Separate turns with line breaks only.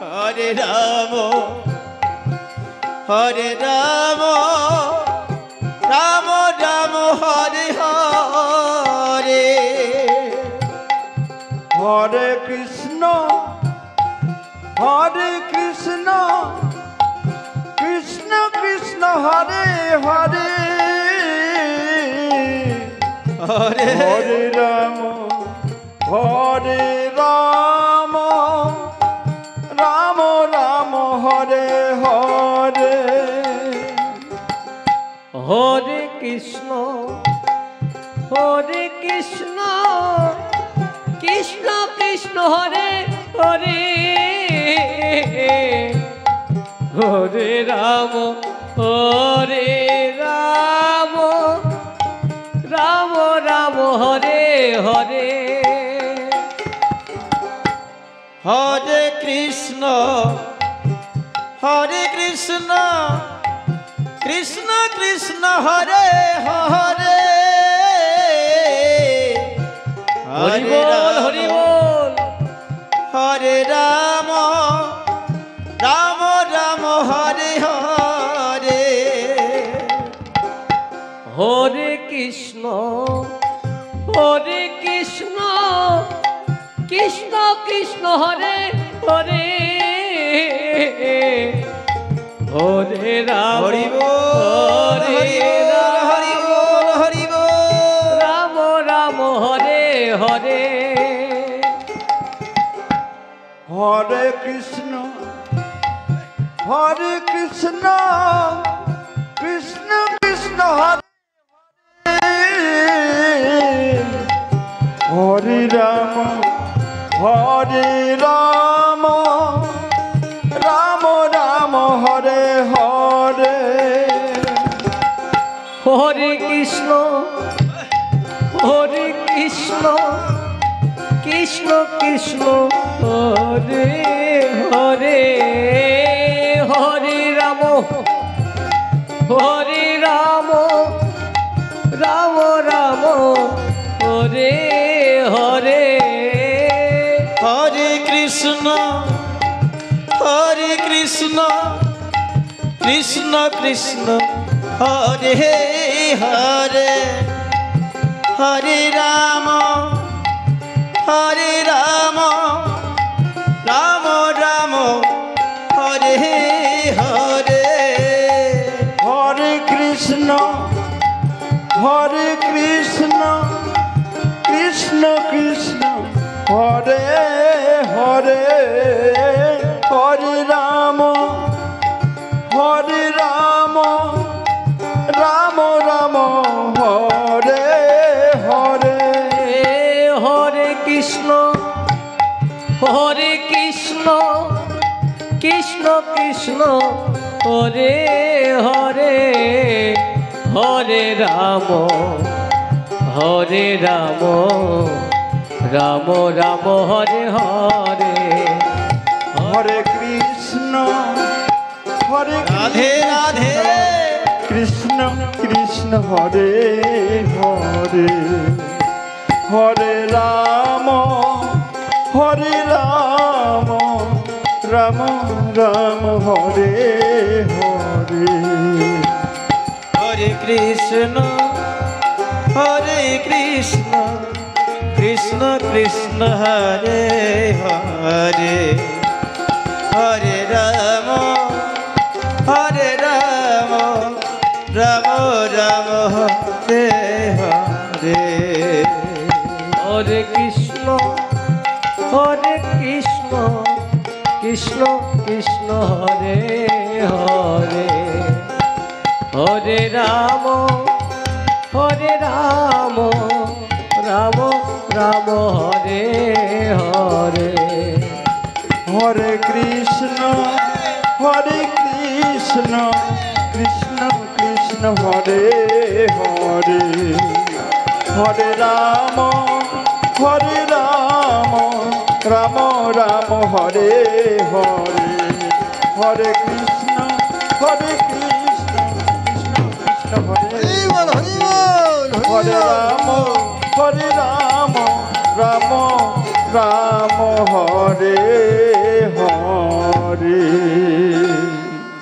হরে Ram হরে Ram Ram Ram Hare Hare
Hare Krishna Krishna Krishna Hare Hare
Hare
Hare Ram Ram Ram Hare Hare
Hare Krishna Krishna Krishna Hare Hare Hare Ram Ram Ram Hare Hare
Hare Krishna Krishna Krishna Hare Hare
Hari বল Hari বল
হরে Ram Ram Ram Hare Hare
Hare Krishna Krishna Krishna Hare Hare Hare Ram
Hari বল Hari বল Hari বল
Ram Ram Hare Hare
Hare Krishna Krishna Krishna Hare Hare Ram Ram Ram Hare Hare
Hare Krishna Krishna Krishna Hare Hare Hare Ram Ram Ram Hare Hare
Hare Krishna Krishna Krishna Hare Hare Hare Ram Ram Ram Hare Hare
Hare Krishna Krishna Krishna Hare Hare Hare Ram Ram Ram Hare Hare
Hare Krishna Krishna Krishna Hare Hare Hare Ram Ram Ram Hare Hare
Hare Krishna
Radhe Radhe
Krishna Krishna Hare Hare Hare Ram Ram Ram Hare Hare
Hare Krishna Krishna Krishna Hare Hare Hare Ram Ram Ram Hare Hare
Hare Krishna Krishna Krishna Hare Hare Hare Ram Ram Ram Hare Hare
Hare Krishna Krishna Krishna Hare Hare Hare Ram Ram Ram Hare Hare Hare Krishna Krishna Krishna Hare Hare Ram Ram Ram হরে